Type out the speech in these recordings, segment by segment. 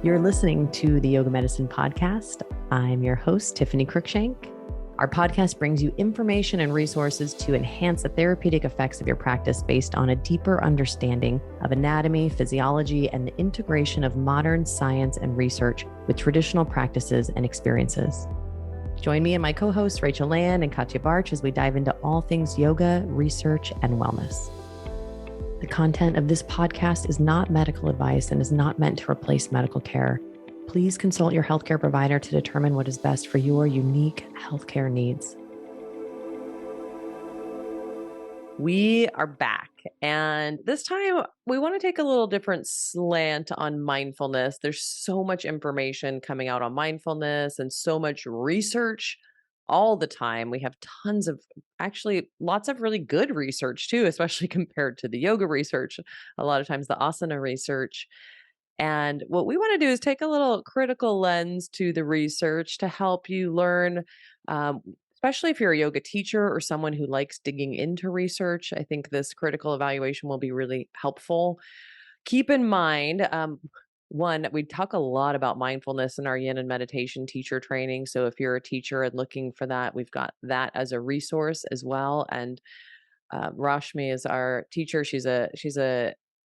You're listening to the Yoga Medicine Podcast. I'm your host, Tiffany Cruikshank. Our podcast brings you information and resources to enhance the therapeutic effects of your practice based on a deeper understanding of anatomy, physiology, and the integration of modern science and research with traditional practices and experiences. Join me and my co-hosts, Rachel Land and Katja Bartsch, as we dive into all things yoga, research, and wellness. The content of this podcast is not medical advice and is not meant to replace medical care. Please consult your healthcare provider to determine what is best for your unique healthcare needs. We are back, and this time we want to take a little different slant on mindfulness. There's so much information coming out on mindfulness and so much research all the time. We have tons of, actually lots of really good research too, especially compared to the yoga research, a lot of times the asana research. And what we want to do is take a little critical lens to the research to help you learn, especially if you're a yoga teacher or someone who likes digging into research. I think this critical evaluation will be really helpful. Keep in mind, one, we talk a lot about mindfulness in our yin and meditation teacher training. So if you're a teacher and looking for that, we've got that as a resource as well. And Rashmi is our teacher. She's a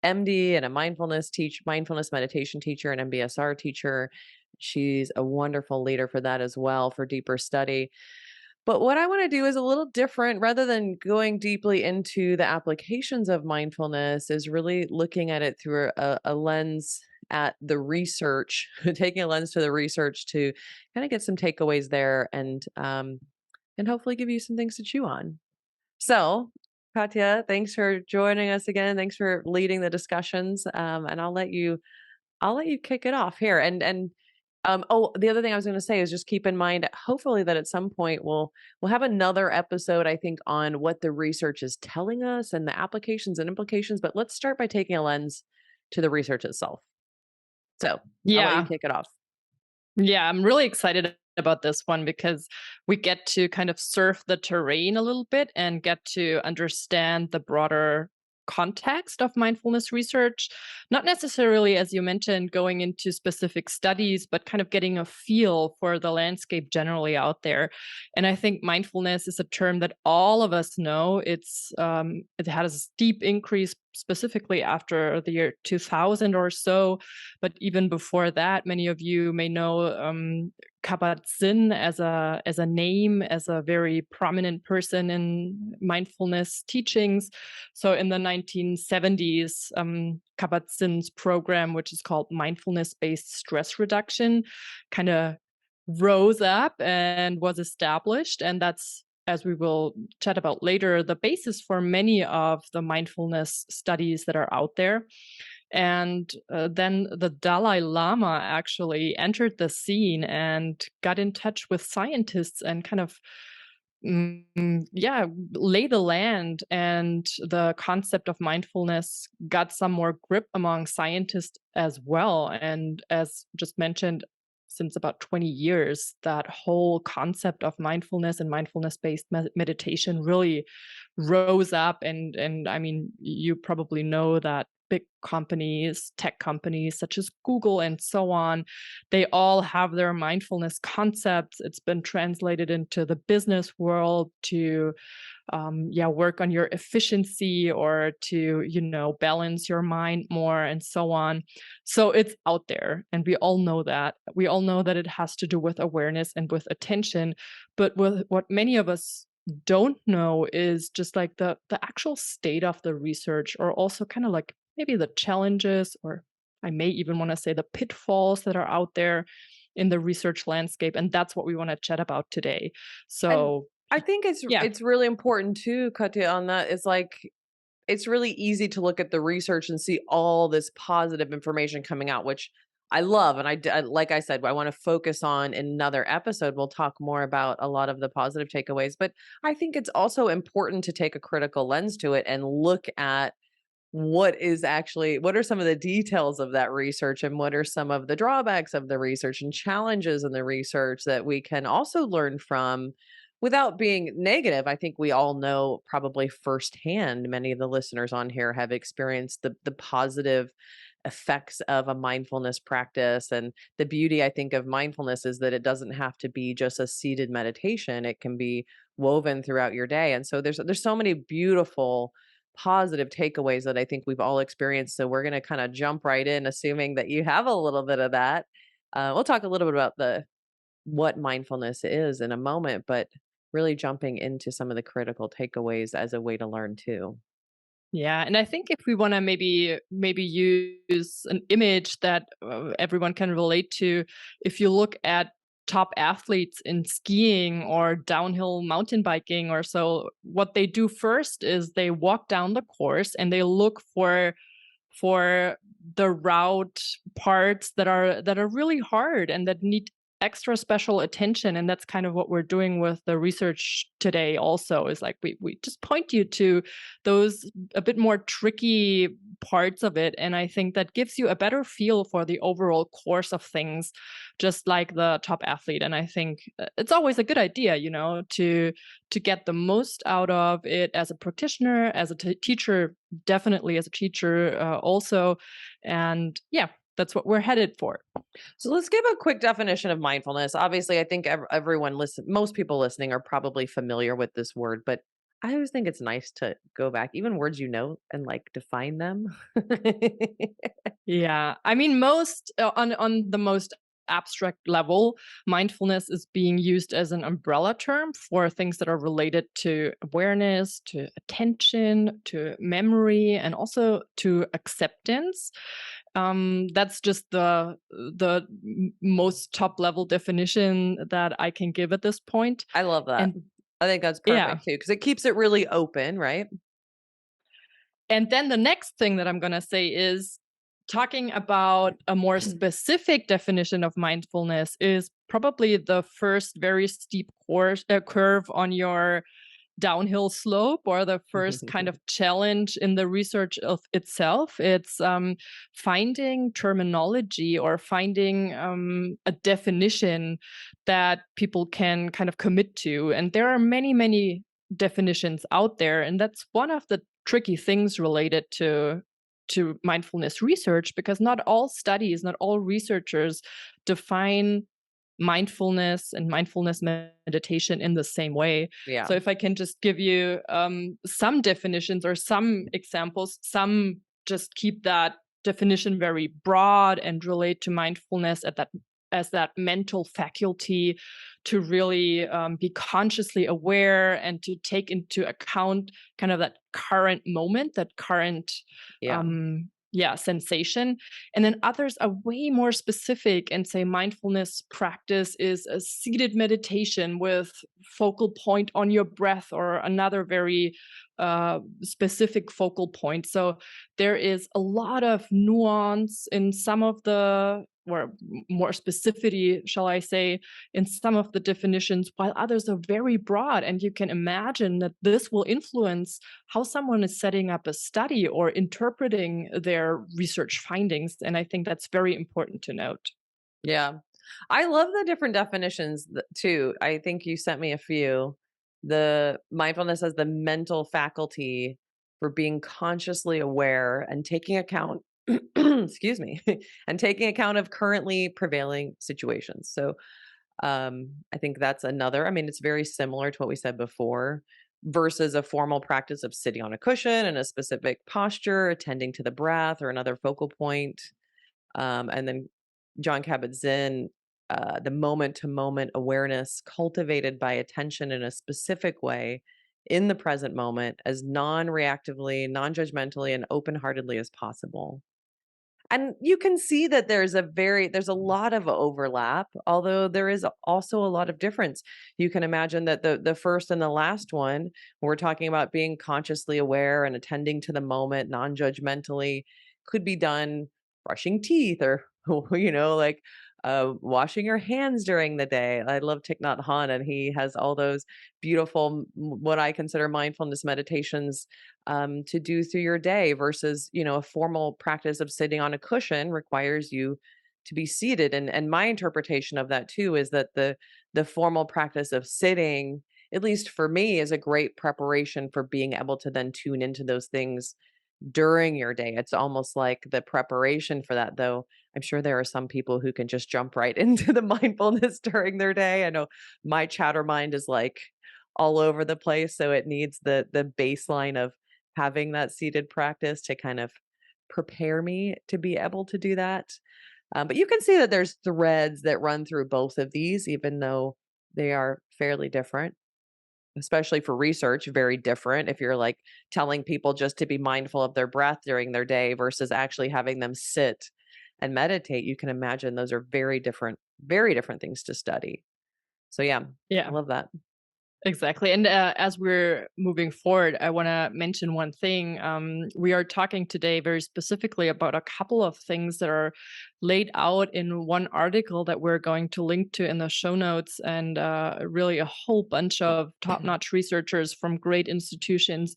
MD and a mindfulness meditation teacher, and MBSR teacher. She's a wonderful leader for that as well, for deeper study. But what I want to do is a little different. Rather than going deeply into the applications of mindfulness, is really looking at it through a lens at the research, taking a lens to the research to kind of get some takeaways there and hopefully give you some things to chew on. So, Katja, thanks for joining us again. Thanks for leading the discussions. And I'll let you kick it off here. The other thing I was going to say is just keep in mind, hopefully that at some point we'll have another episode, I think, on what the research is telling us and the applications and implications. But let's start by taking a lens to the research itself. So I'll let you kick it off. Yeah, I'm really excited about this one because we get to kind of surf the terrain a little bit and get to understand the broader context of mindfulness research, not necessarily, as you mentioned, going into specific studies, but kind of getting a feel for the landscape generally out there. And I think mindfulness is a term that all of us know. It had a steep increase specifically after the year 2000 or so, but even before that, many of you may know Kabat-Zinn as a name, as a very prominent person in mindfulness teachings. So in the 1970s, Kabat-Zinn's program, which is called mindfulness-based stress reduction, kind of rose up and was established. And that's, as we will chat about later, the basis for many of the mindfulness studies that are out there. And then the Dalai Lama actually entered the scene and got in touch with scientists and kind of, lay the land. And the concept of mindfulness got some more grip among scientists as well. And as just mentioned, since about 20 years, that whole concept of mindfulness and mindfulness-based meditation really rose up. And I mean, you probably know that big companies, tech companies such as Google and so on, they all have their mindfulness concepts. It's been translated into the business world to work on your efficiency or to, balance your mind more and so on. So it's out there, and we all know that. We all know that it has to do with awareness and with attention. But what many of us don't know is just like the actual state of the research, or also kind of like maybe the challenges, or I may even want to say the pitfalls that are out there in the research landscape. And that's what we want to chat about today. So I think it's really important too, Katja, on that. It's like, it's really easy to look at the research and see all this positive information coming out, which I love. And I like I said, I want to focus on in another episode. We'll talk more about a lot of the positive takeaways, but I think it's also important to take a critical lens to it and look at what are some of the details of that research, and what are some of the drawbacks of the research and challenges in the research that we can also learn from without being negative. I think we all know probably firsthand, many of the listeners on here have experienced the positive effects of a mindfulness practice. And the beauty, I think, of mindfulness is that it doesn't have to be just a seated meditation. It can be woven throughout your day. And so there's so many beautiful positive takeaways that I think we've all experienced. So we're going to kind of jump right in, assuming that you have a little bit of that. We'll talk a little bit about the what mindfulness is in a moment, but really jumping into some of the critical takeaways as a way to learn too. Yeah, and I think if we want to maybe use an image that everyone can relate to, if you look at top athletes in skiing or downhill mountain biking or so, what they do first is they walk down the course and they look for the route parts that are really hard and that need extra special attention. And that's kind of what we're doing with the research today also, is like we just point you to those a bit more tricky parts of it, and I think that gives you a better feel for the overall course of things, just like the top athlete. And I think it's always a good idea, to get the most out of it as a practitioner, as a teacher, definitely as a teacher also. And yeah, that's what we're headed for. So let's give a quick definition of mindfulness. Obviously, I think everyone most people listening are probably familiar with this word, but I always think it's nice to go back, even words and like define them. Yeah, I mean, most on the most abstract level, mindfulness is being used as an umbrella term for things that are related to awareness, to attention, to memory, and also to acceptance. That's just the most top level definition that I can give at this point. I love that. And I think that's yeah, perfect too, because it keeps it really open, right? and then the next thing that I'm going to say is talking about a more specific definition of mindfulness is probably the first very steep curve on your downhill slope, or the first kind of challenge in the research of itself. It's finding terminology or finding a definition that people can kind of commit to. And there are many, many definitions out there. And that's one of the tricky things related to mindfulness research, because not all studies, not all researchers define mindfulness and mindfulness meditation in the same way. Yeah. So if I can just give you some definitions or some examples, some just keep that definition very broad and relate to mindfulness at that as that mental faculty to really be consciously aware and to take into account kind of that current moment, that current Yeah. sensation. And then others are way more specific and say mindfulness practice is a seated meditation with focal point on your breath, or another very specific focal point. So there is a lot of nuance in some of the, or more specificity, shall I say, in some of the definitions, while others are very broad. And you can imagine that this will influence how someone is setting up a study or interpreting their research findings. And I think that's very important to note. Yeah. I love the different definitions too. I think you sent me a few. The mindfulness as the mental faculty for being consciously aware and taking account, excuse me, and taking account of currently prevailing situations. So I think that's another. I mean, it's very similar to what we said before, versus a formal practice of sitting on a cushion in a specific posture, attending to the breath or another focal point. And then John Kabat-Zinn, the moment to moment awareness cultivated by attention in a specific way in the present moment, as non reactively, non judgmentally, and open heartedly as possible. And you can see that there's a lot of overlap, although there is also a lot of difference. You can imagine that the first and the last one, we're talking about being consciously aware and attending to the moment non-judgmentally, could be done brushing teeth or like washing your hands during the day. I love Thich Nhat Hanh, and he has all those beautiful what I consider mindfulness meditations to do through your day, versus a formal practice of sitting on a cushion requires you to be seated. And my interpretation of that too is that the formal practice of sitting, at least for me, is a great preparation for being able to then tune into those things during your day. It's almost like the preparation for that, though. I'm sure there are some people who can just jump right into the mindfulness during their day. I know my chatter mind is like all over the place, so it needs the baseline of having that seated practice to kind of prepare me to be able to do that. But you can see that there's threads that run through both of these, even though they are fairly different, especially for research, very different. If you're like telling people just to be mindful of their breath during their day versus actually having them sit and meditate, you can imagine those are very different things to study. So, yeah, I Yeah. love that. Exactly. And as we're moving forward, I want to mention one thing. We are talking today very specifically about a couple of things that are laid out in one article that we're going to link to in the show notes. And really, a whole bunch of top notch researchers from great institutions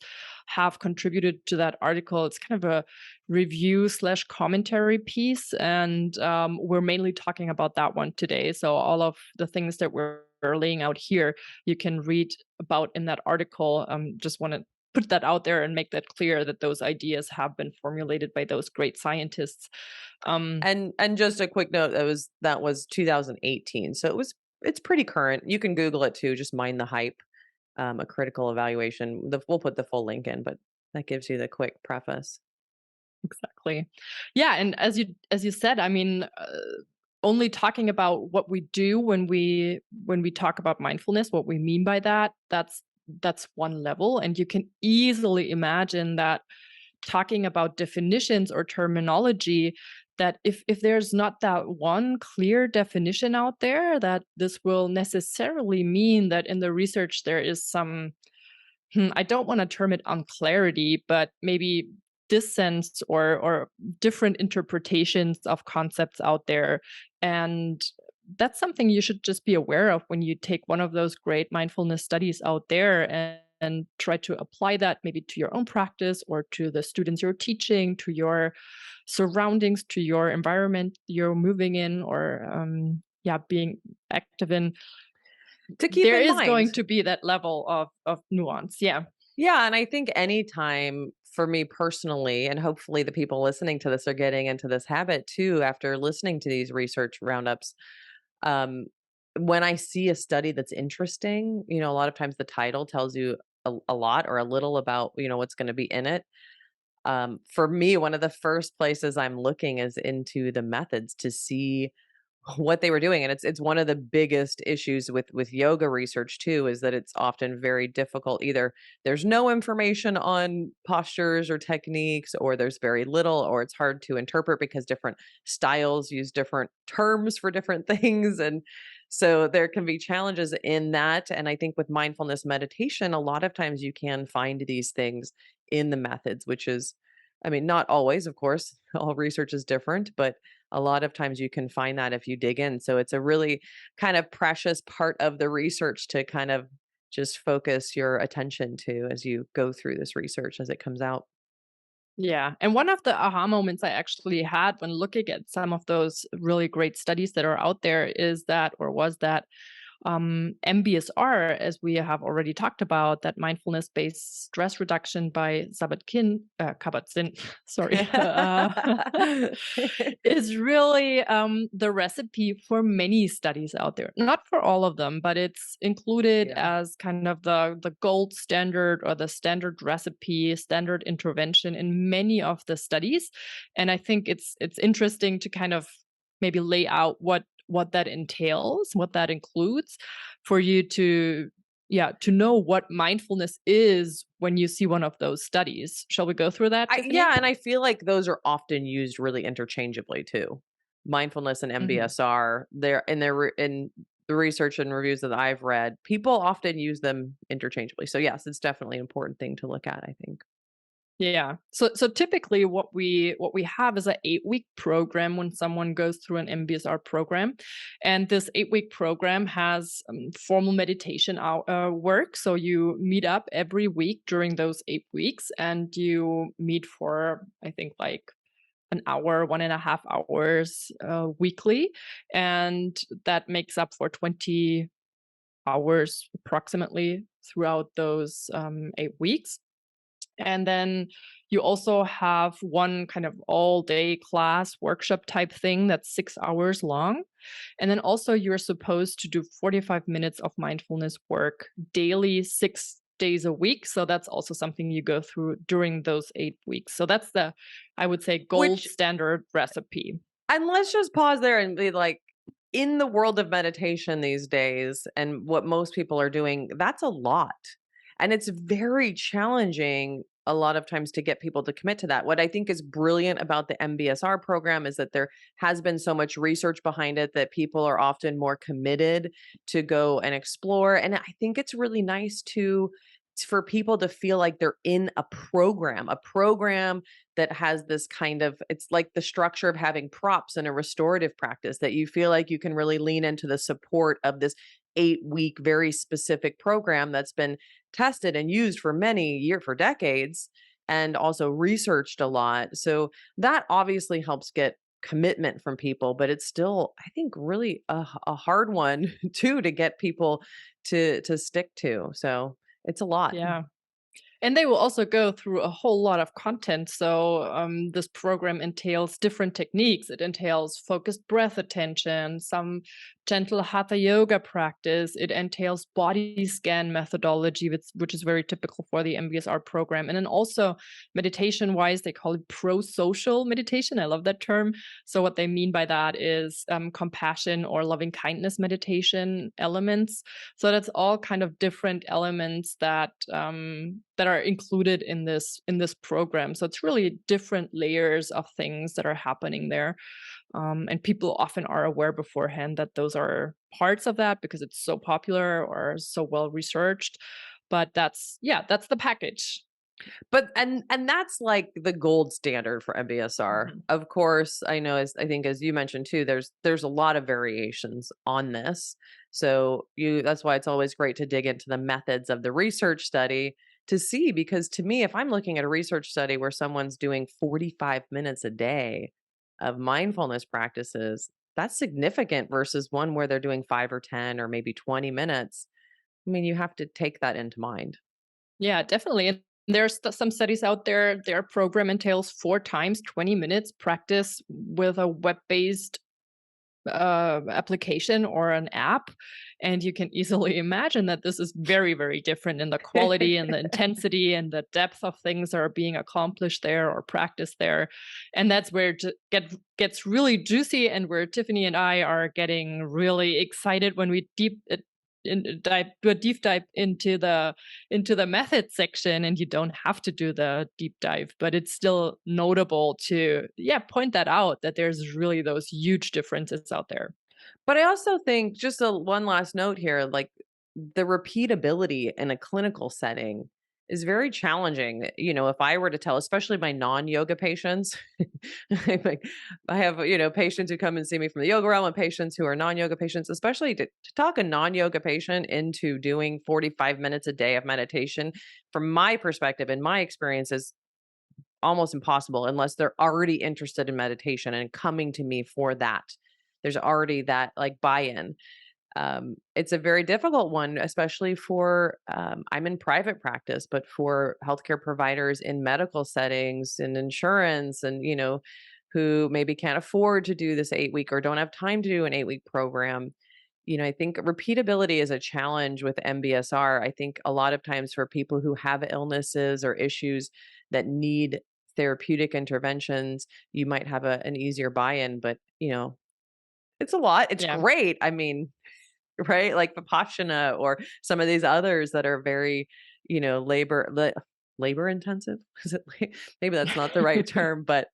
have contributed to that article. It's kind of a review slash commentary piece. And we're mainly talking about that one today. So, all of the things that we're laying out here you can read about in that article. Just want to put that out there and make that clear that those ideas have been formulated by those great scientists. Um, And just a quick note, that was 2018, so it's pretty current. You can Google it too, just mind the hype, a critical evaluation. We'll put the full link in, but that gives you the quick preface. exactly. Yeah, and as you said, I mean, only talking about what we do when we talk about mindfulness, what we mean by that, that's one level, and you can easily imagine that talking about definitions or terminology that if there's not that one clear definition out there that this will necessarily mean that in the research there is some I don't want to term it unclarity, but maybe dissent or different interpretations of concepts out there. And that's something you should just be aware of when you take one of those great mindfulness studies out there and try to apply that maybe to your own practice or to the students you're teaching, to your surroundings, to your environment you're moving in or yeah, being active in. To keep There in is mind. going to be that level of nuance. Yeah. Yeah, and I think anytime for me personally, and hopefully the people listening to this are getting into this habit too after listening to these research roundups. Um, when I see a study that's interesting, a lot of times the title tells you a lot or a little about, what's going to be in it. For me, one of the first places I'm looking is into the methods to see what they were doing, and it's one of the biggest issues with yoga research too, is that it's often very difficult. Either there's no information on postures or techniques, or there's very little, or it's hard to interpret because different styles use different terms for different things, and so there can be challenges in that. And I think with mindfulness meditation, a lot of times you can find these things in the methods, which is, I mean, not always, of course, all research is different, but a lot of times you can find that if you dig in. So it's a really kind of precious part of the research to kind of just focus your attention to as you go through this research as it comes out. Yeah. And one of the aha moments I actually had when looking at some of those really great studies that are out there is that, or was that, MBSR, as we have already talked about, that mindfulness-based stress reduction by Kabat-Zinn, sorry, is really the recipe for many studies out there. Not for all of them, but it's included Yeah. as kind of the gold standard or the standard recipe, standard intervention in many of the studies. And I think it's interesting to kind of maybe lay out what that entails, what that includes for you to yeah, to know what mindfulness is when you see one of those studies. Shall we go through that, Tiffany? Yeah, and I feel like those are often used really interchangeably too. Mindfulness and Mhm. MBSR, in the research and reviews that I've read, people often use them interchangeably. So yes, it's definitely an important thing to look at, I think. Yeah. So typically what we have is a 8-week program when someone goes through an MBSR program. And this 8-week program has formal meditation work. So you meet up every week during those 8 weeks and you meet for, I think, like an hour, 1.5 hours weekly. And that makes up for 20 hours approximately throughout those 8 weeks. And then You also have one kind of all-day class workshop type thing that's 6 hours long. And then also you're supposed to do 45 minutes of mindfulness work daily, 6 days a week. So that's also something you go through during those 8 weeks. So that's the, I would say, gold Which, standard recipe. and let's just pause there and be like, in the world of meditation these days and what most people are doing, that's a lot. And it's very challenging a lot of times to get people to commit to that. What I think is brilliant about the MBSR program is that there has been so much research behind it that people are often more committed to go and explore. And I think it's really nice to for people to feel like they're in a program that has this kind of, it's like the structure of having props in a restorative practice, that you feel like you can really lean into the support of this 8 week very specific program that's been tested and used for many years, for decades, and also researched a lot. So that obviously helps get commitment from people, but it's still, I think, really a hard one too to get people to stick to. So it's a lot. Yeah. And they will also go through a whole lot of content. So, this program entails different techniques. It entails focused breath attention, some gentle hatha yoga practice. It entails body scan methodology, which is very typical for the MBSR program. And then also meditation wise, they call it pro social meditation. I love that term. So, what they mean by that is compassion or loving kindness meditation elements. So that's all kind of different elements that that are included in this program. So it's really different layers of things that are happening there, and people often are aware beforehand that those are parts of that because it's so popular or so well researched. But that's, yeah, that's the package. But and that's like the gold standard for MBSR. Mhm. Of course, I know, as I think as you mentioned too, there's a lot of variations on this. So you that's why it's always great to dig into the methods of the research study to see, because to me, if I'm looking at a research study where someone's doing 45 minutes a day of mindfulness practices, that's significant versus one where they're doing 5 or 10 or maybe 20 minutes. I mean, you have to take that into mind. Yeah, definitely. And there's some studies out there. Their program entails 4 times 20 minutes practice with a web-based application or an app. And you can easily imagine that this is very, very different in the quality and the intensity and the depth of things that are being accomplished there or practiced there. And that's where it gets really juicy, and where Tiffany and I are getting really excited when we do a deep dive into the method section. And you don't have to do the deep dive, but it's still notable to, yeah, point that out, that there's really those huge differences out there. But I also think, just a one last note here, like the repeatability in a clinical setting is very challenging. You know, if I were to tell, especially my non-yoga patients, I'm like, I have, patients who come and see me from the yoga realm and patients who are non-yoga patients, especially to talk a non-yoga patient into doing 45 minutes a day of meditation, from my perspective and my experience, is almost impossible unless they're already interested in meditation and coming to me for that. There's already that like buy-in. It's a very difficult one, especially for, I'm in private practice, but for healthcare providers in medical settings and insurance, and who maybe can't afford to do this 8 week or don't have time to do an 8 week program. I think repeatability is a challenge with MBSR. I think a lot of times for people who have illnesses or issues that need therapeutic interventions, you might have an easier buy-in, but it's a lot. It's Yeah. great. I mean, right? Like Vipassana or some of these others that are very, labor intensive. Is it maybe that's not the right term, but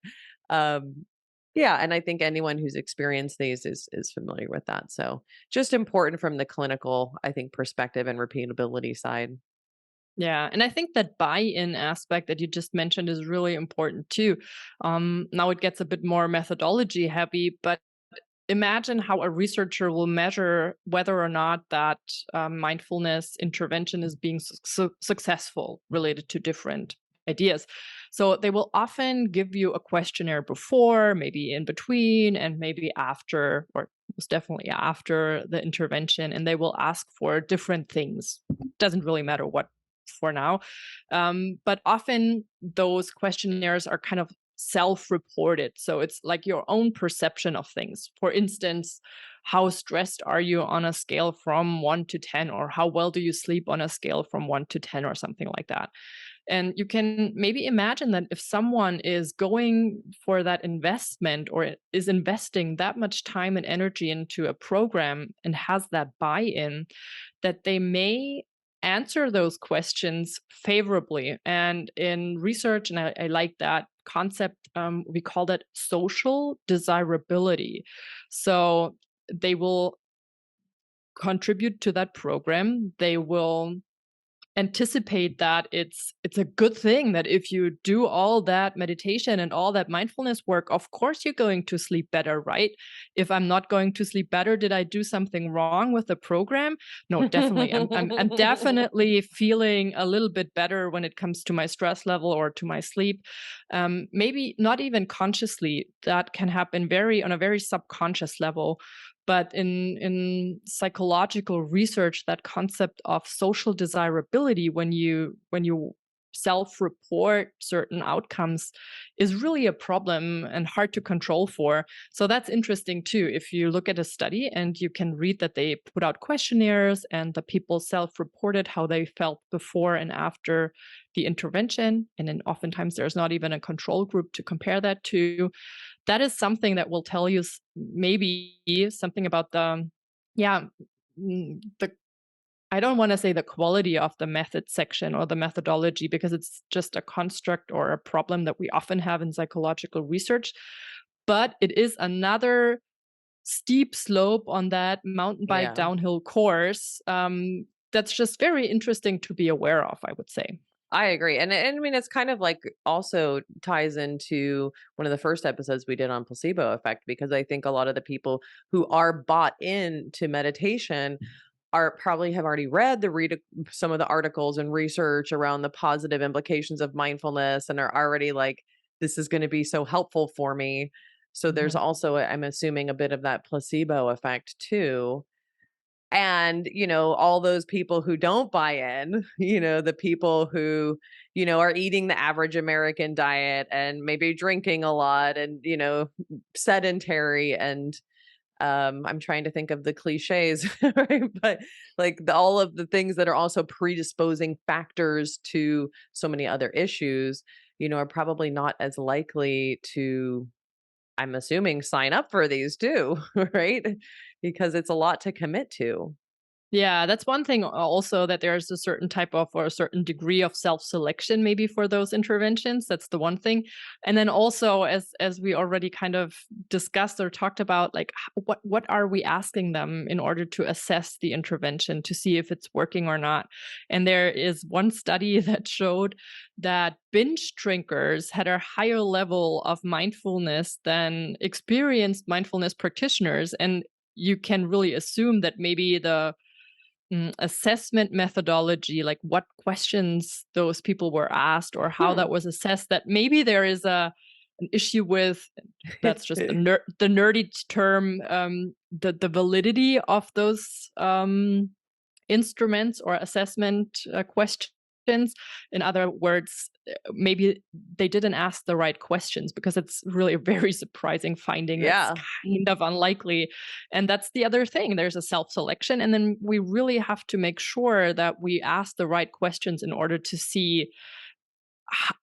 um yeah, and I think anyone who's experienced these is familiar with that. So just important from the clinical, I think, perspective and repeatability side. Yeah, and I think that buy-in aspect that you just mentioned is really important too. Now it gets a bit more methodology heavy, but imagine how a researcher will measure whether or not that mindfulness intervention is being successful related to different ideas. So they will often give you a questionnaire before, maybe in between, and maybe after, or most definitely after the intervention, and they will ask for different things. Doesn't really matter what for now. But often those questionnaires are kind of self-reported. So it's like your own perception of things. For instance, how stressed are you on a scale from 1 to 10, or how well do you sleep on a scale from 1 to 10, or something like that. And you can maybe imagine that if someone is going for that investment, or is investing that much time and energy into a program and has that buy-in, that they may answer those questions favorably. And in research, and I like that concept, we call that social desirability. So they will contribute to that program. They will anticipate that it's a good thing that if you do all that meditation and all that mindfulness work, of course you're going to sleep better, right? If I'm not going to sleep better, did I do something wrong with the program? No, definitely. I'm definitely feeling a little bit better when it comes to my stress level or to my sleep. Maybe not even consciously. That can happen on a very subconscious level. But in psychological research, that concept of social desirability, when you self-report certain outcomes, is really a problem and hard to control for. So that's interesting too. If you look at a study and you can read that they put out questionnaires and the people self-reported how they felt before and after the intervention, and then oftentimes there's not even a control group to compare that to, that is something that will tell you maybe something about yeah, the I don't want to say the quality of the method section or the methodology, because it's just a construct or a problem that we often have in psychological research. But it is another steep slope on that mountain bike Yeah. downhill course, that's just very interesting to be aware of, I would say. I agree. And I mean, it's kind of like also ties into one of the first episodes we did on placebo effect, because I think a lot of the people who are bought into meditation are probably have already read some of the articles and research around the positive implications of mindfulness, and are already like, this is going to be so helpful for me. So there's Mhm. also, I'm assuming, a bit of that placebo effect too. And, all those people who don't buy in, the people who, are eating the average American diet and maybe drinking a lot and, sedentary and, I'm trying to think of the cliches, right? But like all of the things that are also predisposing factors to so many other issues, are probably not as likely to, I'm assuming, sign up for these too, right? Because it's a lot to commit to. Yeah, that's one thing also, that there's a certain type of, or a certain degree of self-selection maybe for those interventions. That's the one thing. And then also, as we already kind of discussed or talked about, like what are we asking them in order to assess the intervention to see if it's working or not. And there is one study that showed that binge drinkers had a higher level of mindfulness than experienced mindfulness practitioners. And you can really assume that maybe the assessment methodology, like what questions those people were asked or how Hmm. that was assessed, that maybe there is an issue with, that's just the nerdy term, the validity of those instruments or assessment questions. In other words, maybe they didn't ask the right questions, because it's really a very surprising finding that's Yeah. kind of unlikely. And that's the other thing. There's a self-selection, and then we really have to make sure that we ask the right questions in order to see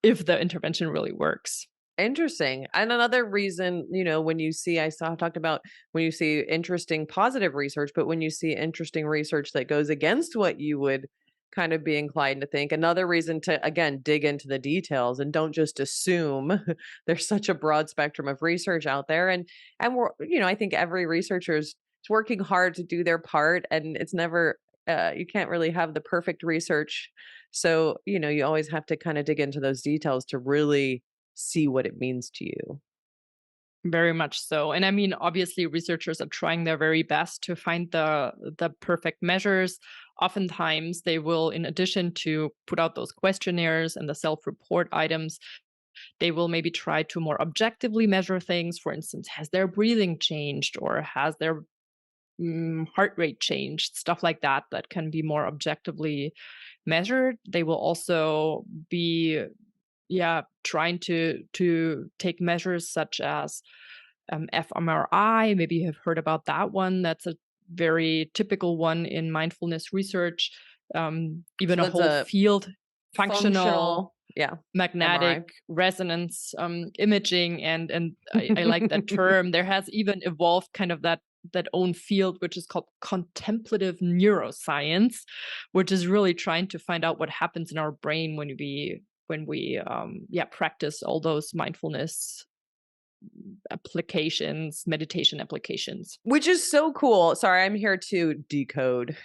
if the intervention really works. Interesting. And another reason, when you see, I saw talked about when you see interesting positive research, but when you see interesting research that goes against what you would kind of be inclined to think, another reason to, again, dig into the details and don't just assume. There's such a broad spectrum of research out there. And we're, I think every researcher is working hard to do their part, and it's never, you can't really have the perfect research. So, you always have to kind of dig into those details to really see what it means to you. Very much so. And I mean, obviously, researchers are trying their very best to find the perfect measures. Oftentimes, they will, in addition to put out those questionnaires and the self-report items, they will maybe try to more objectively measure things. For instance, has their breathing changed, or has their heart rate changed? Stuff like that, that can be more objectively measured. They will also be, yeah, trying to take measures such as fMRI. Maybe you have heard about that one. That's a very typical one in mindfulness research. Even So a that's whole a field, functional functional, yeah, magnetic MRI. resonance imaging, and I like that term. There has even evolved kind of that own field, which is called contemplative neuroscience, which is really trying to find out what happens in our brain when we yeah, practice all those mindfulness applications, meditation applications. Which is so cool. Sorry, I'm here to decode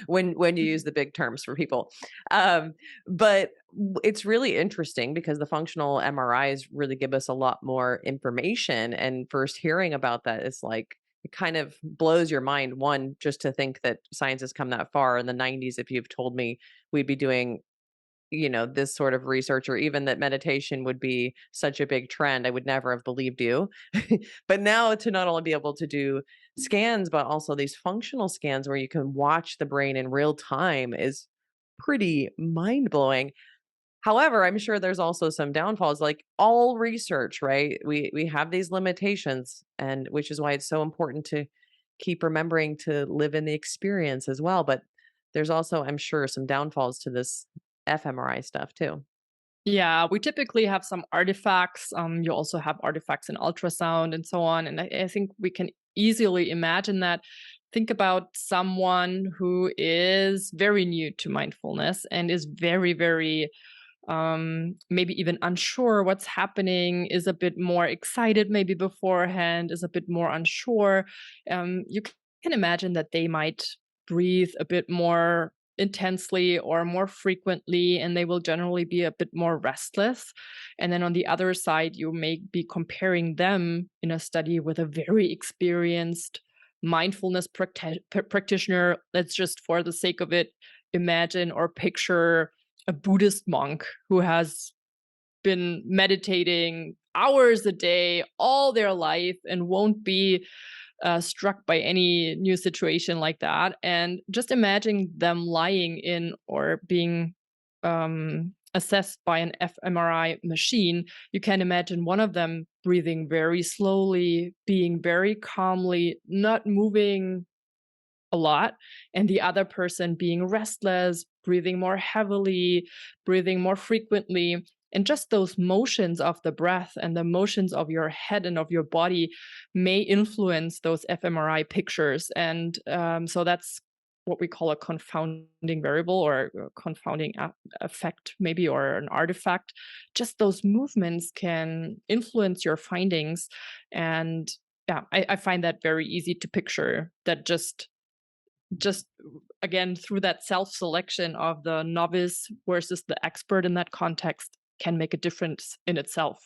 when you use the big terms for people. Um, but it's really interesting because the functional MRIs really give us a lot more information. And first hearing about that is like it kind of blows your mind. One, just to think that science has come that far in the 90s. If you've told me we'd be doing this sort of research or even that meditation would be such a big trend, I would never have believed you. But now to not only be able to do scans, but also these functional scans where you can watch the brain in real time is pretty mind blowing. However, I'm sure there's also some downfalls like all research, right? We have these limitations and which is why it's so important to keep remembering to live in the experience as well, but there's also I'm sure some downfalls to this fMRI stuff too. Yeah, we typically have some artifacts. You also have artifacts in ultrasound and so on. And I think we can easily imagine that. Think about someone who is very new to mindfulness and is very, very maybe even unsure what's happening, is a bit more excited maybe beforehand, is a bit more unsure. You can imagine that they might breathe a bit more intensely or more frequently, and they will generally be a bit more restless. And then on the other side, you may be comparing them in a study with a very experienced mindfulness practitioner. Let's just, for the sake of it, imagine or picture a Buddhist monk who has been meditating hours a day all their life and won't be struck by any new situation like that. And just imagine them lying in or being assessed by an fMRI machine. You can imagine one of them breathing very slowly, being very calmly, not moving a lot, and the other person being restless, breathing more heavily, breathing more frequently. And just those motions of the breath and the motions of your head and of your body may influence those fMRI pictures. And so that's what we call a confounding variable or a confounding effect, maybe, or an artifact. Just those movements can influence your findings. And yeah, I find that very easy to picture, that just again through that self-selection of the novice versus the expert in that context can make a difference in itself.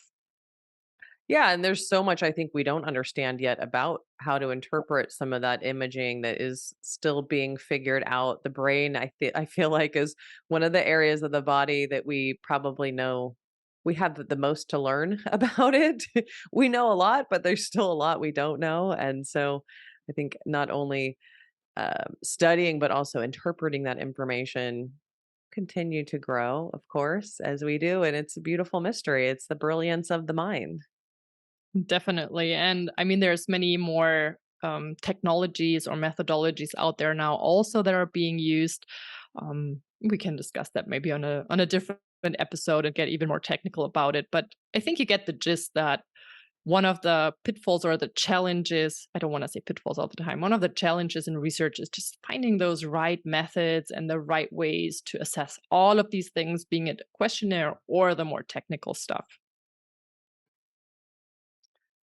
Yeah, and there's so much I think we don't understand yet about how to interpret some of that imaging that is still being figured out. The brain, I feel like, is one of the areas of the body that we probably know we have the most to learn about it. We know a lot, but there's still a lot we don't know, and so I think not only studying but also interpreting that information continue to grow, of course, as we do, and it's a beautiful mystery. It's the brilliance of the mind. Definitely. And I mean, there's many more technologies or methodologies out there now also that are being used. We can discuss that maybe on a different episode and get even more technical about it. But I think you get the gist that one of the pitfalls or the challenges, I don't want to say pitfalls all the time, one of the challenges in research is just finding those right methods and the right ways to assess all of these things, being it a questionnaire or the more technical stuff.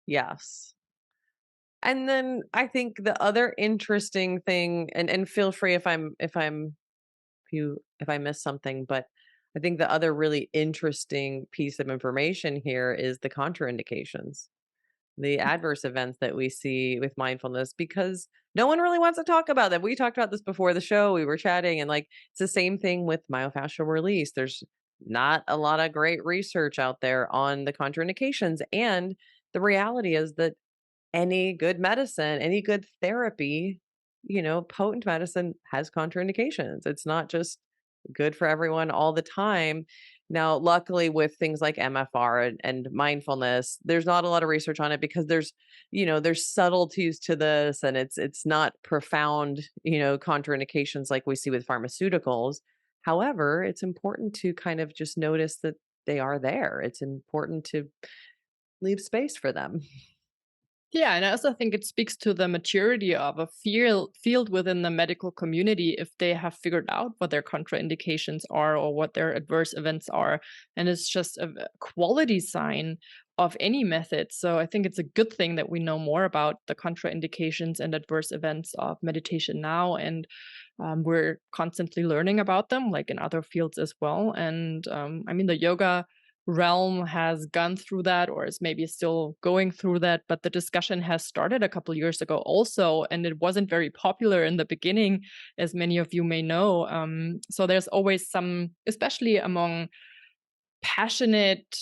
Yes. And then I think the other interesting thing, and feel free if I miss something, but I think the other really interesting piece of information here is the contraindications, the adverse events that we see with mindfulness because no one really wants to talk about them. We talked about this before the show. We were chatting and like it's the same thing with myofascial release. There's not a lot of great research out there on the contraindications and the reality is that any good medicine, any good therapy, potent medicine has contraindications. It's not just good for everyone all the time. Now, luckily, with things like MFR and mindfulness, there's not a lot of research on it because there's subtleties to this, and it's not profound, contraindications like we see with pharmaceuticals. However, it's important to kind of just notice that they are there. It's important to leave space for them. Yeah, and I also think it speaks to the maturity of a field within the medical community if they have figured out what their contraindications are or what their adverse events are. And it's just a quality sign of any method. So I think it's a good thing that we know more about the contraindications and adverse events of meditation now. And we're constantly learning about them, like in other fields as well. And I mean, the yoga realm has gone through that or is maybe still going through that, but the discussion has started a couple years ago also, and it wasn't very popular in the beginning, as many of you may know. So there's always some, especially among passionate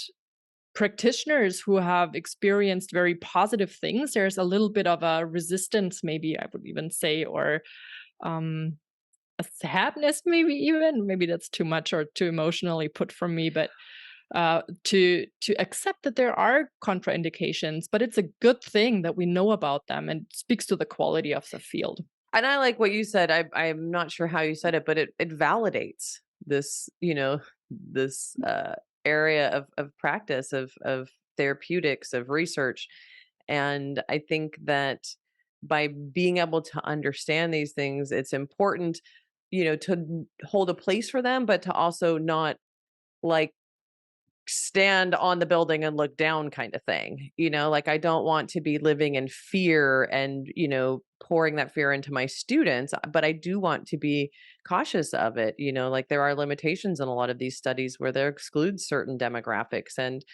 practitioners who have experienced very positive things, there's a little bit of a resistance, maybe I would even say, or um, a sadness, maybe that's too much or too emotionally put from me, but to accept that there are contraindications, but it's a good thing that we know about them and speaks to the quality of the field. And I like what you said. I'm not sure how you said it, but it validates this, this area of practice of therapeutics, of research. And I think that by being able to understand these things, it's important, to hold a place for them, but to also not like stand on the building and look down kind of thing. Like I don't want to be living in fear and, pouring that fear into my students, but I do want to be cautious of it. Like there are limitations in a lot of these studies where they exclude certain demographics. And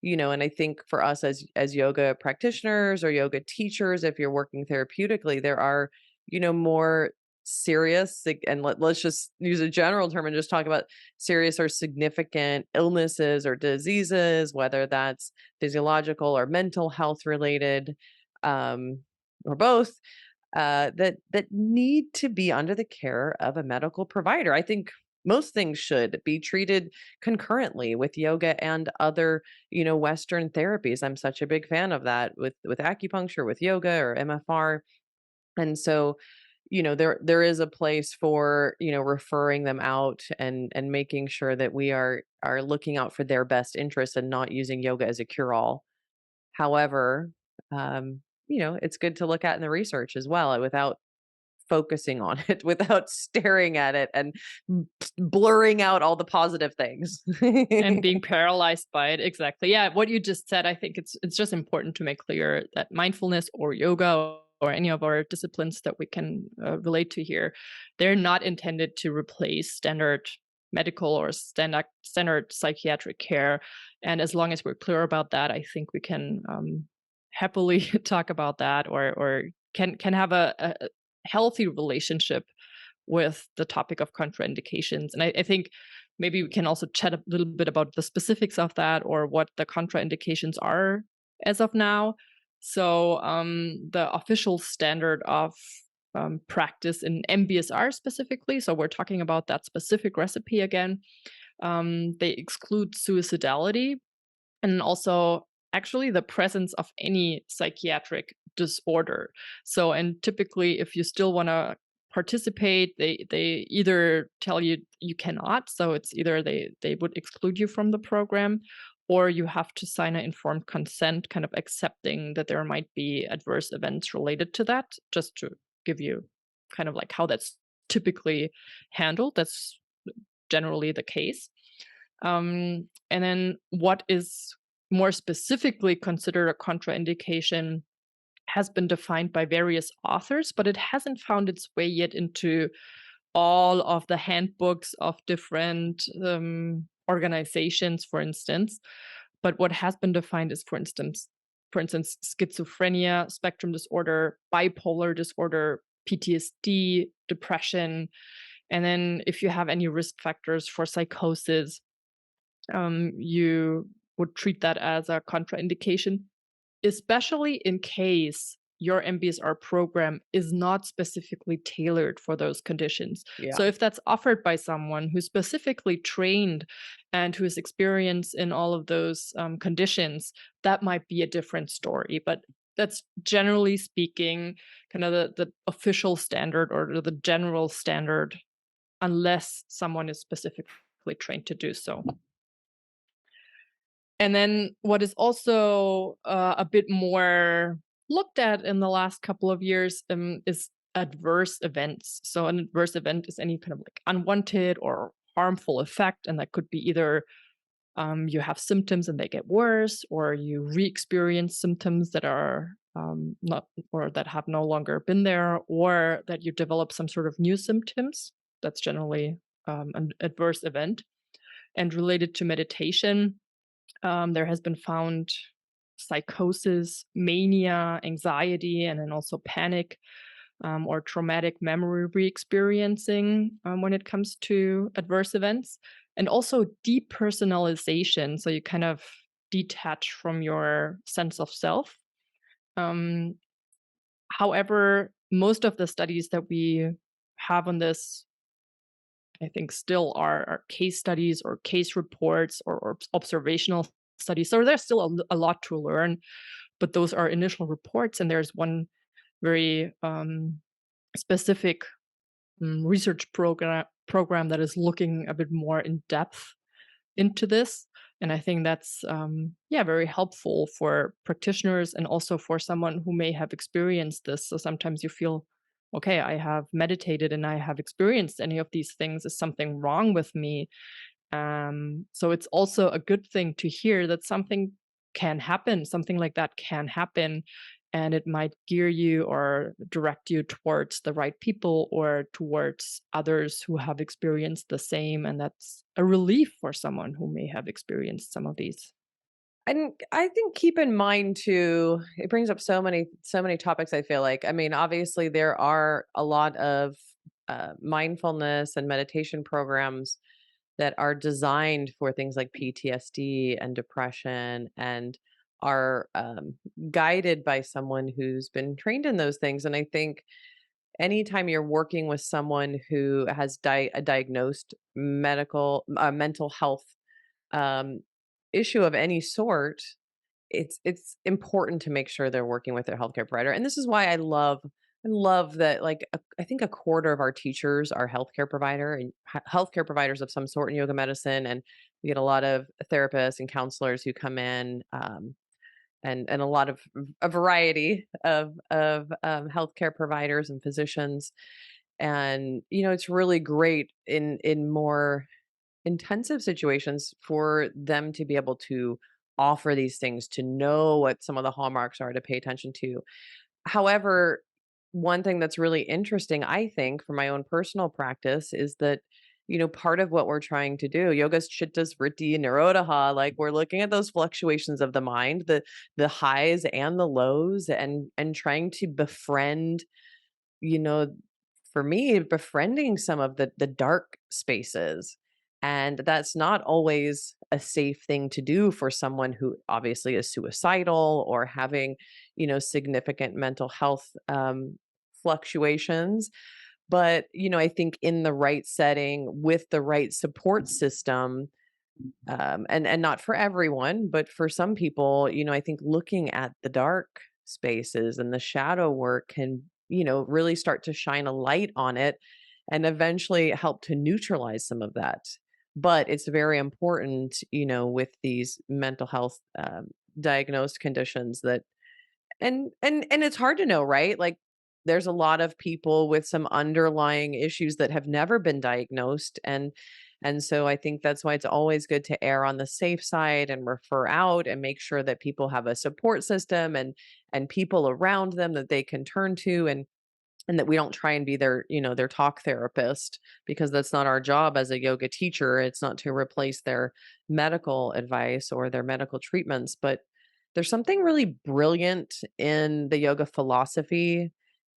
I think for us as yoga practitioners or yoga teachers, if you're working therapeutically, there are, more serious, like, and let's just use a general term and just talk about serious or significant illnesses or diseases, whether that's physiological or mental health related, um, or both, that need to be under the care of a medical provider. I think most things should be treated concurrently with yoga and other, Western therapies. I'm such a big fan of that with acupuncture, with yoga or MFR. And so, there is a place for, referring them out and making sure that we are looking out for their best interests and not using yoga as a cure all. However, it's good to look at in the research as well without focusing on it, without staring at it and blurring out all the positive things. And being paralyzed by it, exactly. Yeah, what you just said, I think it's just important to make clear that mindfulness or yoga or any of our disciplines that we can relate to here, they're not intended to replace standard medical or standard psychiatric care. And as long as we're clear about that, I think we can happily talk about that, or can have a healthy relationship with the topic of contraindications. And I think maybe we can also chat a little bit about the specifics of that or what the contraindications are as of now. So the official standard of practice in MBSR specifically, so we're talking about that specific recipe again, they exclude suicidality and also actually the presence of any psychiatric disorder. So, and typically, if you still want to participate, they either tell you you cannot. So it's either they would exclude you from the program, or you have to sign an informed consent, kind of accepting that there might be adverse events related to that. Just to give you kind of like how that's typically handled. That's generally the case. And then what is more specifically considered a contraindication has been defined by various authors, but it hasn't found its way yet into all of the handbooks of different organizations, for instance. But what has been defined is, for instance, schizophrenia, spectrum disorder, bipolar disorder, PTSD, depression, and then if you have any risk factors for psychosis, you would treat that as a contraindication, especially in case your MBSR program is not specifically tailored for those conditions. Yeah. So if that's offered by someone who's specifically trained and who is experienced in all of those conditions, that might be a different story. But that's generally speaking kind of the official standard or the general standard, unless someone is specifically trained to do so. And then what is also a bit more looked at in the last couple of years is adverse events. So an adverse event is any kind of like unwanted or harmful effect, and that could be either you have symptoms and they get worse, or you re-experience symptoms that are not or that have no longer been there, or that you develop some sort of new symptoms. That's generally an adverse event. And related to meditation, there has been found psychosis, mania, anxiety, and then also panic or traumatic memory re-experiencing when it comes to adverse events, and also depersonalization. So you kind of detach from your sense of self. Um, However, most of the studies that we have on this, I think, still are case studies or case reports or observational studies. So there's still a lot to learn, but those are initial reports. And there's one very specific research program that is looking a bit more in depth into this. And I think that's very helpful for practitioners and also for someone who may have experienced this. So sometimes you feel, okay, I have meditated and I have experienced any of these things. Is something wrong with me? So it's also a good thing to hear that something can happen, something like that can happen, and it might gear you or direct you towards the right people or towards others who have experienced the same. And that's a relief for someone who may have experienced some of these. And I think keep in mind too, it brings up so many topics, I feel like. I mean, obviously there are a lot of mindfulness and meditation programs that are designed for things like PTSD and depression and are guided by someone who's been trained in those things. And I think anytime you're working with someone who has a diagnosed mental health um, issue of any sort, it's important to make sure they're working with their healthcare provider. And this is why I love that, like, I think a quarter of our teachers are healthcare provider and healthcare providers of some sort in yoga medicine. And we get a lot of therapists and counselors who come in, and a lot of a variety of healthcare providers and physicians. And it's really great in more intensive situations for them to be able to offer these things, to know what some of the hallmarks are, to pay attention to. However, one thing that's really interesting, I think, for my own personal practice is that, part of what we're trying to do, yoga chitta vritti nirodha, like we're looking at those fluctuations of the mind, the highs and the lows, and trying to befriend, you know, for me, befriending some of the dark spaces. And that's not always a safe thing to do for someone who obviously is suicidal or having, significant mental health fluctuations. But, I think in the right setting with the right support system, and not for everyone, but for some people, I think looking at the dark spaces and the shadow work can, really start to shine a light on it and eventually help to neutralize some of that. But it's very important, with these mental health diagnosed conditions that, and it's hard to know, right? Like there's a lot of people with some underlying issues that have never been diagnosed, and so I think that's why it's always good to err on the safe side and refer out and make sure that people have a support system and people around them that they can turn to, and that we don't try and be their, their talk therapist, because that's not our job as a yoga teacher. It's not to replace their medical advice or their medical treatments, but there's something really brilliant in the yoga philosophy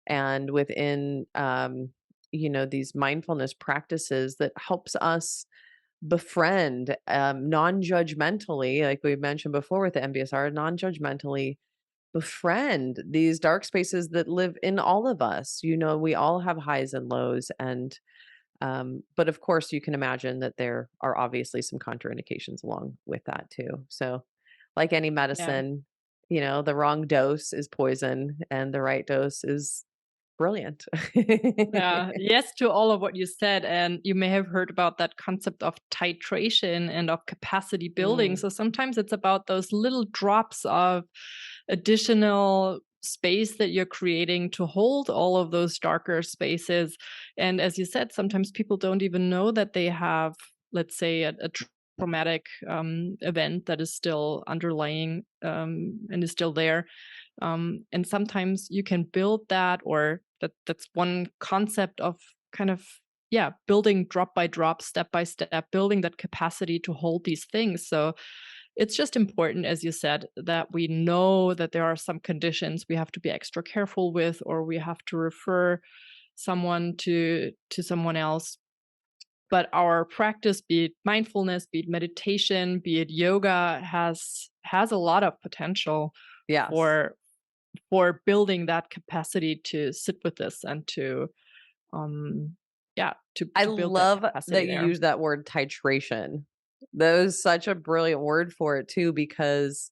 and within these mindfulness practices that helps us befriend non-judgmentally, like we mentioned before with the MBSR, non-judgmentally befriend these dark spaces that live in all of us. We all have highs and lows, and but of course, you can imagine that there are obviously some contraindications along with that too. So, like any Yeah. medicine, the wrong dose is poison, and the right dose is brilliant. Yeah, yes to all of what you said. And you may have heard about that concept of titration and of capacity building. Mm, So sometimes it's about those little drops of additional space that you're creating to hold all of those darker spaces. And as you said, sometimes people don't even know that they have, let's say, a traumatic event that is still underlying and is still there. And sometimes you can build that, or that's one concept of kind of, yeah, building drop by drop, step by step, building that capacity to hold these things. So it's just important, as you said, that we know that there are some conditions we have to be extra careful with, or we have to refer someone to someone else. But our practice, be it mindfulness, be it meditation, be it yoga, has a lot of potential yes. for building that capacity to sit with this and to um yeah, I to build that love capacity that you there. use that word titration. That is such a brilliant word for it too, because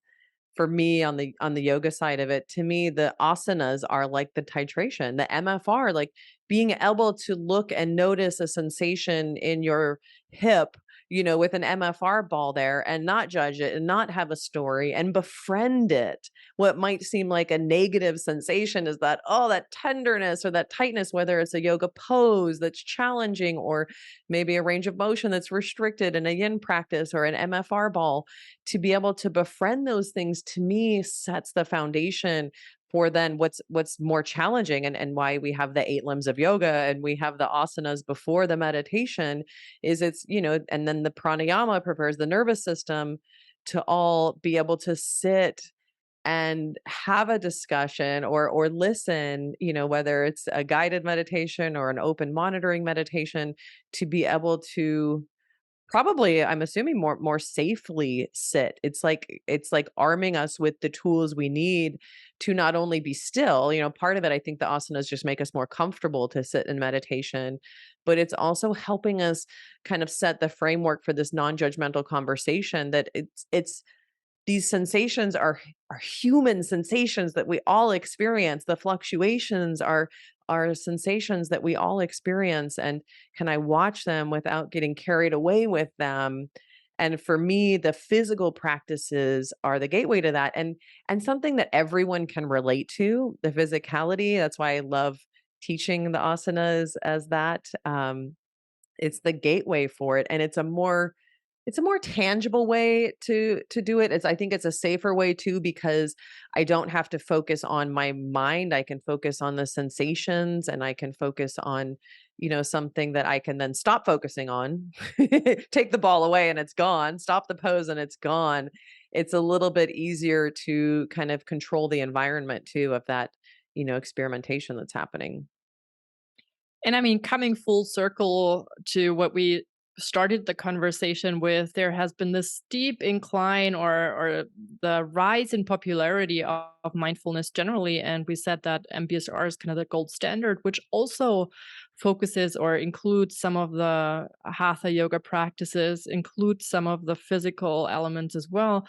for me on the yoga side of it, to me, the asanas are like the titration, the MFR, like being able to look and notice a sensation in your hip, with an MFR ball there and not judge it and not have a story and befriend it. What might seem like a negative sensation is that, oh, that tenderness or that tightness, whether it's a yoga pose that's challenging or maybe a range of motion that's restricted in a yin practice or an MFR ball, to be able to befriend those things, to me, sets the foundation for then what's more challenging, and why we have the 8 limbs of yoga and we have the asanas before the meditation, is and then the pranayama prepares the nervous system to all be able to sit and have a discussion or listen, whether it's a guided meditation or an open monitoring meditation, to be able to probably, I'm assuming, more safely sit. It's like arming us with the tools we need to not only be still, part of it, I think the asanas just make us more comfortable to sit in meditation, but it's also helping us kind of set the framework for this non-judgmental conversation, that it's these sensations are human sensations that we all experience. The fluctuations are sensations that we all experience, and can I watch them without getting carried away with them? And for me, the physical practices are the gateway to that, and something that everyone can relate to, the physicality. That's why I love teaching the asanas as that. It's the gateway for it, and it's a more tangible way to do it. I think it's a safer way too, because I don't have to focus on my mind. I can focus on the sensations, and I can focus on, something that I can then stop focusing on. Take the ball away and it's gone. Stop the pose and it's gone. It's a little bit easier to kind of control the environment too of that, experimentation that's happening. And I mean, coming full circle to what we started the conversation with, there has been this steep incline, or the rise in popularity of mindfulness generally. And we said that MBSR is kind of the gold standard, which also focuses or includes some of the hatha yoga practices, includes some of the physical elements as well.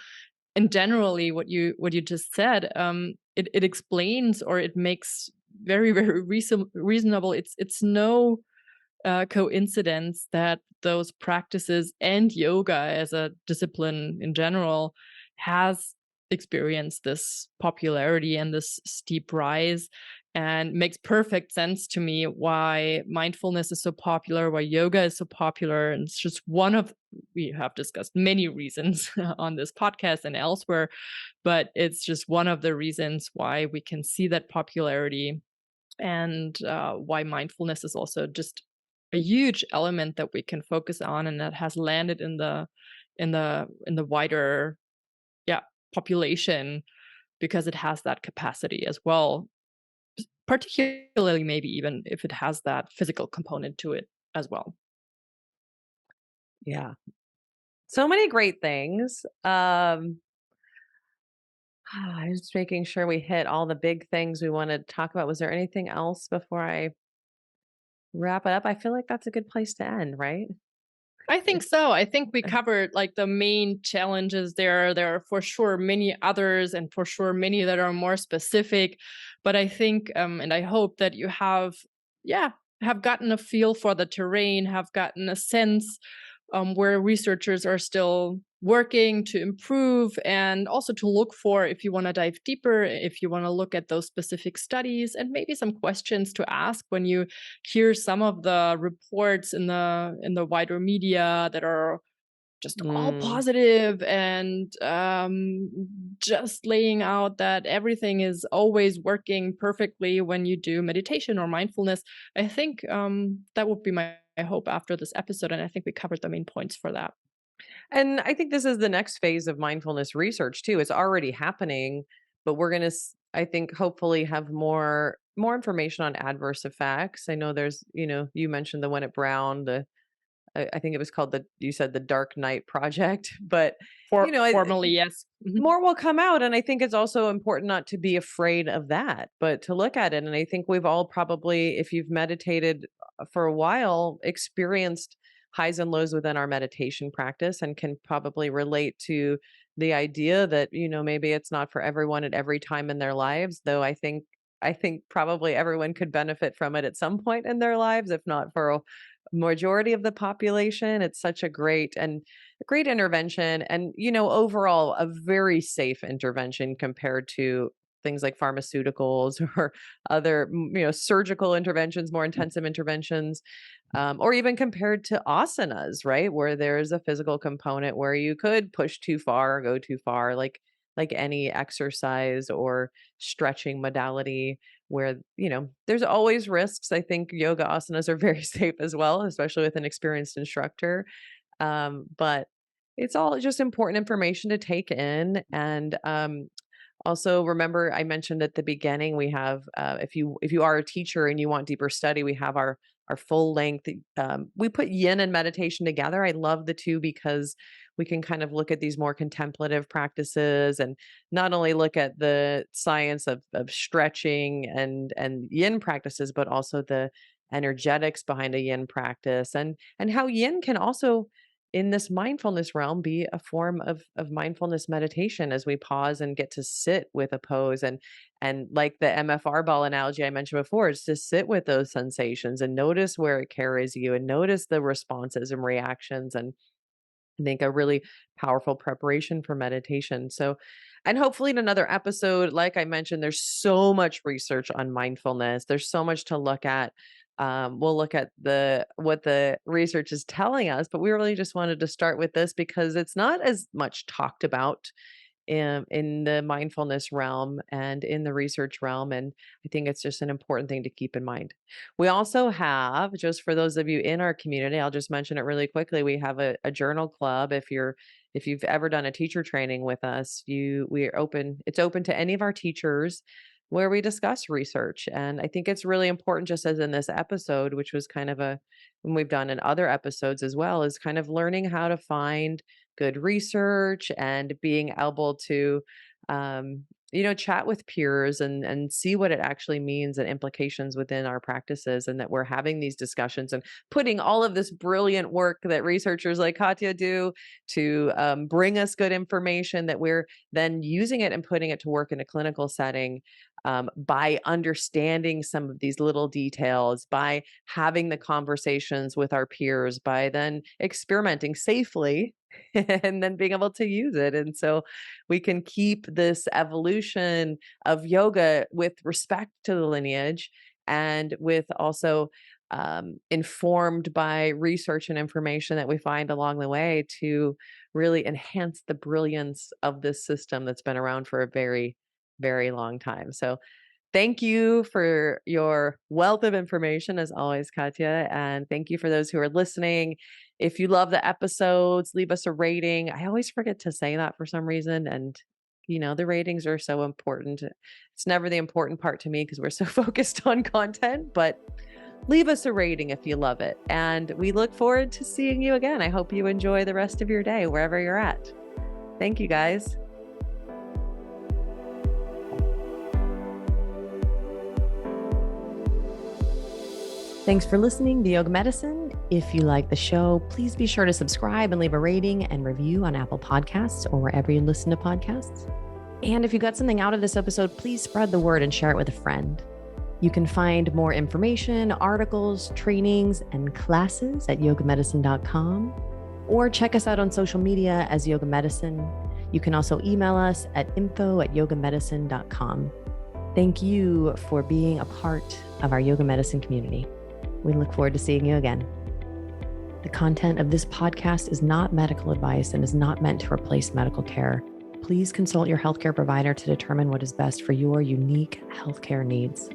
And generally, what you just said, it explains, or it makes very very reasonable. It's no coincidence that those practices and yoga as a discipline in general has experienced this popularity and this steep rise, and makes perfect sense to me why mindfulness is so popular, why yoga is so popular. And it's just one of, we have discussed many reasons on this podcast and elsewhere, but it's just one of the reasons why we can see that popularity, and why mindfulness is also just a huge element that we can focus on, and that has landed in the wider, yeah, population, because it has that capacity as well, particularly maybe even if it has that physical component to it as well. Yeah. So many great things. I was just making sure we hit all the big things we wanted to talk about. Was there anything else before I wrap it up? I feel like that's a good place to end, right? I think so. I think we covered like the main challenges there. There are for sure many others, and for sure many that are more specific. But I think, and I hope that you have, yeah, have gotten a feel for the terrain, have gotten a sense where researchers are still working to improve, and also to look for, if you want to dive deeper, if you want to look at those specific studies, and maybe some questions to ask when you hear some of the reports in the wider media that are just all Mm. positive and just laying out that everything is always working perfectly when you do meditation or mindfulness. I think that would be my hope after this episode, and I think we covered the main points for that. And I think this is the next phase of mindfulness research too. It's already happening, but we're going to, I think, hopefully have more information on adverse effects. I know there's, you mentioned the one at Brown, I think it was called you said the Dark Knight Project, but Formally, yes. Mhm. more will come out. And I think it's also important not to be afraid of that, but to look at it. And I think we've all probably, if you've meditated for a while, experienced highs and lows within our meditation practice and can probably relate to the idea that, maybe it's not for everyone at every time in their lives, though I think probably everyone could benefit from it at some point in their lives, if not for a majority of the population. It's such a great intervention, and overall a very safe intervention compared to things like pharmaceuticals or other surgical interventions, more intensive interventions, or even compared to asanas, right, where there's a physical component where you could push too far or go too far, like any exercise or stretching modality, where there's always risks. I think yoga asanas are very safe as well, especially with an experienced instructor. But it's all just important information to take in. And also remember, I mentioned at the beginning, we have, if you are a teacher and you want deeper study, we have our full length. We put yin and meditation together. I love the two because we can kind of look at these more contemplative practices, and not only look at the science of stretching and yin practices, but also the energetics behind a yin practice, and how yin can also, in this mindfulness realm, be a form of mindfulness meditation, as we pause and get to sit with a pose, and like the MFR ball analogy I mentioned before, it's to sit with those sensations and notice where it carries you and notice the responses and reactions, and I think a really powerful preparation for meditation. So, and hopefully in another episode, like I mentioned, there's so much research on mindfulness. There's so much to look at. We'll look at what the research is telling us, but we really just wanted to start with this because it's not as much talked about in the mindfulness realm and in the research realm. And I think it's just an important thing to keep in mind. We also have, just for those of you in our community, I'll just mention it really quickly. We have a journal club. If you've ever done a teacher training with us, it's open to any of our teachers, where we discuss research. And I think it's really important, just as in this episode, which was kind of when we've done in other episodes as well, is kind of learning how to find good research and being able to chat with peers and see what it actually means and implications within our practices, and that we're having these discussions and putting all of this brilliant work that researchers like Katja do to bring us good information, that we're then using it and putting it to work in a clinical setting, by understanding some of these little details, by having the conversations with our peers, by then experimenting safely and then being able to use it. And so we can keep this evolution of yoga with respect to the lineage, and with also informed by research and information that we find along the way, to really enhance the brilliance of this system that's been around for a very, very long time. So thank you for your wealth of information, as always, Katja. And thank you for those who are listening. If you love the episodes, leave us a rating. I always forget to say that for some reason. And, the ratings are so important. It's never the important part to me because we're so focused on content, but leave us a rating if you love it. And we look forward to seeing you again. I hope you enjoy the rest of your day, wherever you're at. Thank you, guys. Thanks for listening to Yoga Medicine. If you like the show, please be sure to subscribe and leave a rating and review on Apple Podcasts or wherever you listen to podcasts. And if you got something out of this episode, please spread the word and share it with a friend. You can find more information, articles, trainings, and classes at yogamedicine.com, or check us out on social media as Yoga Medicine. You can also email us at info@yogamedicine.com. Thank you for being a part of our Yoga Medicine community. We look forward to seeing you again. The content of this podcast is not medical advice and is not meant to replace medical care. Please consult your healthcare provider to determine what is best for your unique healthcare needs.